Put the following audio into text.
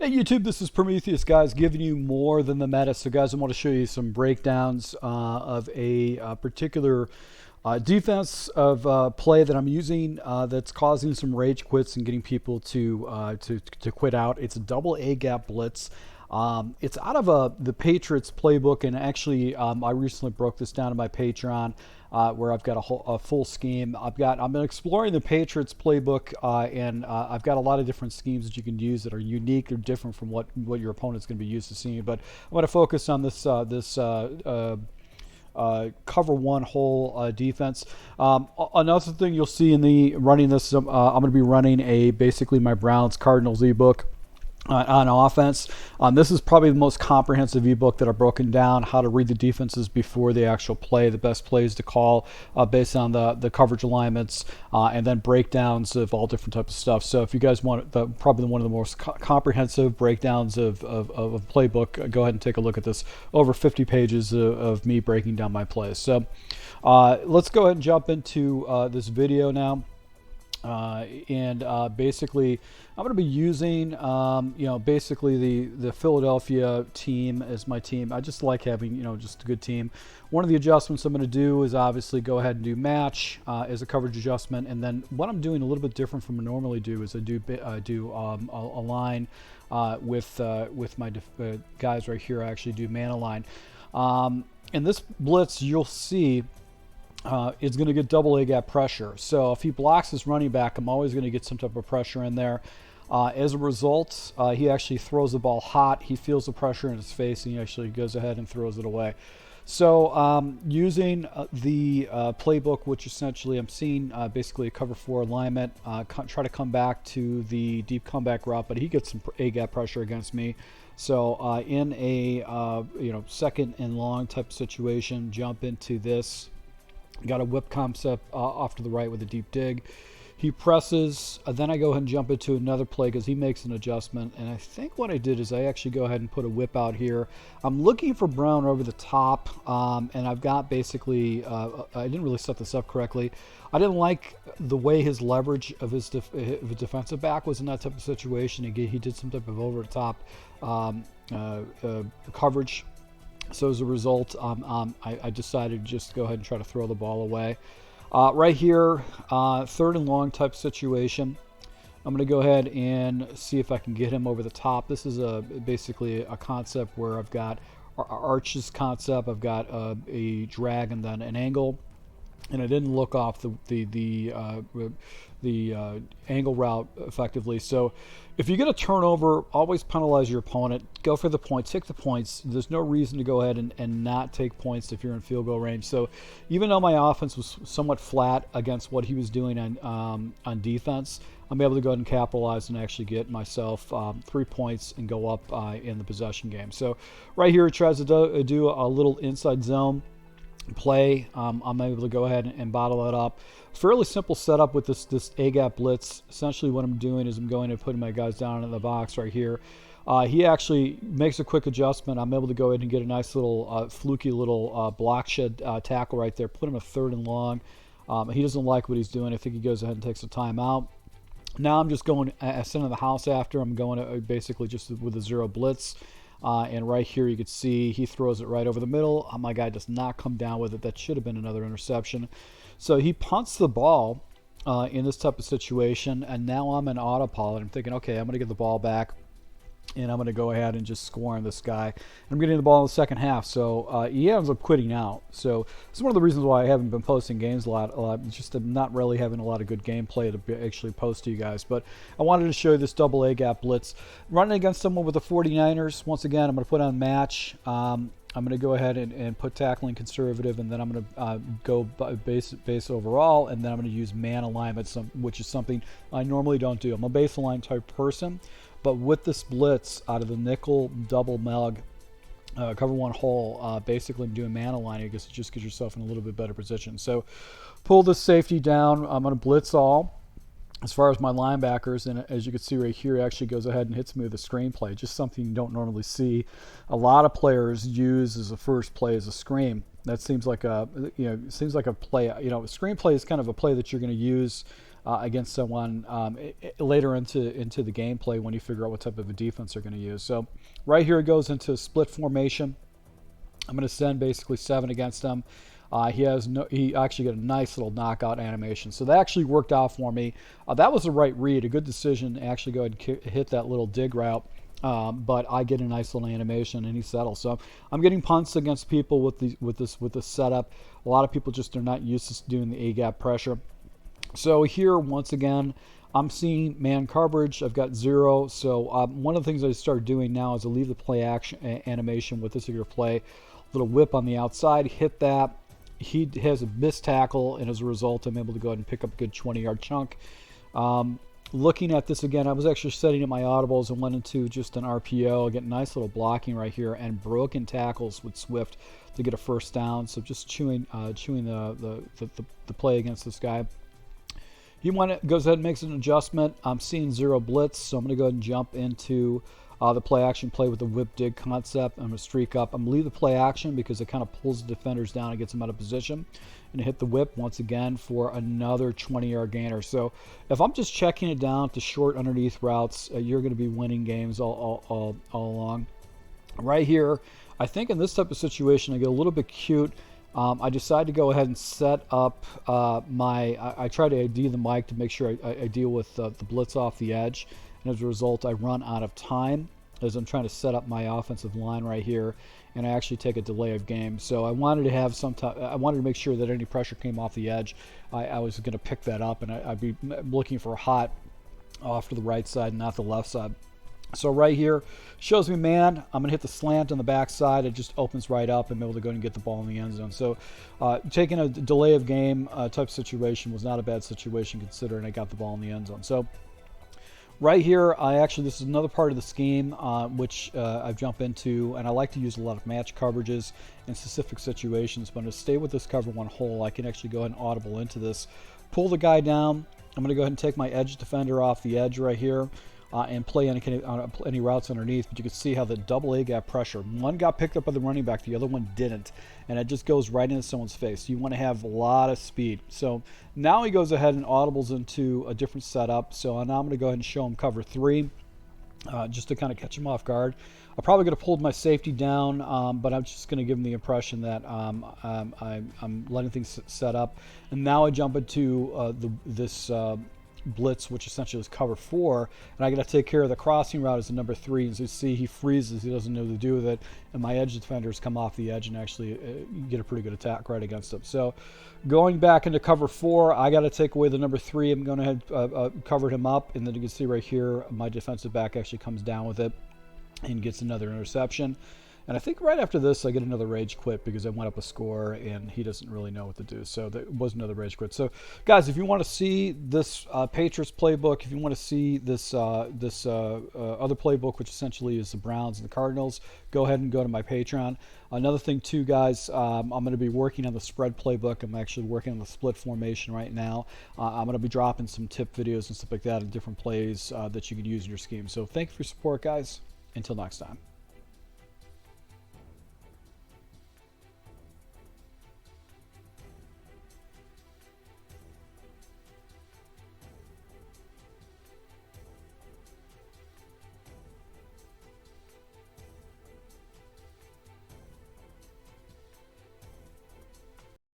Hey YouTube, this is Prometheus, guys, giving you more than the meta. So guys, I want to show you some breakdowns of a particular defense of play that I'm using that's causing some rage quits and getting people to quit out. It's a double A gap blitz. It's out of the Patriots playbook, and actually I recently broke this down in my Patreon where I've got a full scheme. I'm exploring the Patriots playbook, and I've got a lot of different schemes that you can use that are unique or different from what your opponent's going to be used to seeing. But I'm going to focus on this cover one hole defense. Another thing you'll see in the running this, I'm going to be running basically my Browns Cardinals ebook on offense. This is probably the most comprehensive ebook that I've broken down how to read the defenses before the actual play, the best plays to call based on the coverage alignments, and then breakdowns of all different types of stuff. So if you guys want probably one of the most comprehensive breakdowns of playbook, go ahead and take a look at this. Over 50 pages of me breaking down my plays. So let's go ahead and jump into this video now. Basically I'm going to be using basically the Philadelphia team as my team. I just like having just a good team. One of the adjustments I'm going to do is obviously go ahead and do match as a coverage adjustment, and then what I'm doing a little bit different from what I normally do is I do a line with my guys right here. I actually do man align. In this blitz you'll see it's going to get double A gap pressure. So if he blocks his running back, I'm always going to get some type of pressure in there. As a result, he actually throws the ball hot. He feels the pressure in his face, and he actually goes ahead and throws it away. So using the playbook, which essentially I'm seeing basically a cover 4 alignment, try to come back to the deep comeback route, but he gets some A gap pressure against me. So in a second and long type situation, jump into this. Got a whip concept off to the right with a deep dig. He presses, then I go ahead and jump into another play because he makes an adjustment. And I think what I did is I actually go ahead and put a whip out here. I'm looking for Brown over the top, and I've got basically, I didn't really set this up correctly. I didn't like the way his leverage of his defensive back was in that type of situation. He did some type of over the top coverage. So as a result, I decided to just go ahead and try to throw the ball away. Right here, third and long type situation. I'm going to go ahead and see if I can get him over the top. This is basically a concept where I've got arches concept. I've got a drag and then an angle, and I didn't look off the angle route effectively. So if you get a turnover, always penalize your opponent. Go for the points, take the points. There's no reason to go ahead and not take points if you're in field goal range. So even though my offense was somewhat flat against what he was doing on defense, I'm able to go ahead and capitalize and actually get myself 3 points and go up in the possession game. So right here it tries to do a little inside zone play. I'm able to go ahead and bottle it up. Fairly simple setup with this A gap blitz. Essentially what I'm doing is I'm going and putting my guys down in the box right here. He actually makes a quick adjustment. I'm able to go ahead and get a nice little fluky little block shed tackle right there. Put him a third and long. He doesn't like what he's doing. I think he goes ahead and takes a timeout. Now I'm just going sending the house after. I'm going basically just with a zero blitz. And right here you can see he throws it right over the middle. My guy does not come down with it. That should have been another interception. So he punts the ball in this type of situation, and now I'm in autopilot. I'm thinking, okay, I'm going to get the ball back, and I'm going to go ahead and just score on this guy. And I'm getting the ball in the second half, so he ends up quitting out. So this is one of the reasons why I haven't been posting games a lot. Just not really having a lot of good gameplay to actually post to you guys. But I wanted to show you this double A gap blitz. Running against someone with the 49ers, once again, I'm going to put on match. I'm going to go ahead and put tackling conservative, and then I'm going to go base overall, and then I'm going to use man alignment, which is something I normally don't do. I'm a base align type person, but with this blitz out of the nickel double mug cover one hole, basically I'm doing man aligning. I guess it just gets yourself in a little bit better position. So pull this safety down. I'm going to blitz all. As far as my linebackers, and as you can see right here, it actually goes ahead and hits me with a screenplay, just something you don't normally see. A lot of players use as a first play as a screen. That seems like a, seems like a play. A screenplay is kind of a play that you're going to use against someone later into the gameplay when you figure out what type of a defense they're going to use. So right here it goes into split formation. I'm going to send basically 7 against him. He actually got a nice little knockout animation. So that actually worked out for me. That was the right read, a good decision to actually go ahead and hit that little dig route. But I get a nice little animation and he settles. So I'm getting punts against people with this setup. A lot of people just are not used to doing the A-gap pressure. So here, once again, I'm seeing man coverage. I've got 0. So one of the things I started doing now is I leave the play action animation with this particular play. Little whip on the outside, hit that. He has a missed tackle, and as a result, I'm able to go ahead and pick up a good 20-yard chunk. Looking at this again, I was actually setting up my audibles and went into just an RPO. I get nice little blocking right here and broken tackles with Swift to get a first down. So just chewing the play against this guy. He goes ahead and makes an adjustment. I'm seeing 0 blitz, so I'm going to go ahead and jump into the play action play with the whip dig concept. I'm going to streak up. I'm going to leave the play action because it kind of pulls the defenders down and gets them out of position. And hit the whip once again for another 20-yard gainer. So if I'm just checking it down to short underneath routes, you're going to be winning games all along. Right here, I think in this type of situation, I get a little bit cute. I decide to go ahead and set up I try to ID the mic to make sure I deal with the blitz off the edge. And as a result, I run out of time as I'm trying to set up my offensive line right here, and I actually take a delay of game. So I wanted to have I wanted to make sure that any pressure came off the edge. I was going to pick that up, and I'd be looking for a hot off to the right side, not the left side. So right here shows me man. I'm going to hit the slant on the backside. It just opens right up. I'm able to go and get the ball in the end zone. So taking a delay of game type situation was not a bad situation considering I got the ball in the end zone. So right here, this is another part of the scheme which I've jumped into, and I like to use a lot of match coverages in specific situations. But to stay with this cover one hole, I can actually go ahead and audible into this, pull the guy down. I'm going to go ahead and take my edge defender off the edge right here. And play any routes underneath, but you can see how the double A gap pressure, one got picked up by the running back, the other one didn't, and it just goes right into someone's face. You want to have a lot of speed. So now he goes ahead and audibles into a different setup. So now I'm going to go ahead and show him cover 3 just to kind of catch him off guard. I'm probably going to pull my safety down, but I'm just going to give him the impression that I'm letting things set up. And now I jump into this blitz, which essentially is cover 4, and I got to take care of the crossing route as the number 3. As you see, he freezes, he doesn't know what to do with it, and my edge defenders come off the edge and actually get a pretty good attack right against him. So going back into cover 4, I got to take away the number 3. I'm going to head covered him up, and then you can see right here my defensive back actually comes down with it and gets another interception. And I think right after this, I get another rage quit because I went up a score and he doesn't really know what to do. So there was another rage quit. So guys, if you want to see this Patriots playbook, if you want to see this other playbook, which essentially is the Browns and the Cardinals, go ahead and go to my Patreon. Another thing too, guys, I'm going to be working on the spread playbook. I'm actually working on the split formation right now. I'm going to be dropping some tip videos and stuff like that and different plays that you can use in your scheme. So thank you for your support, guys. Until next time.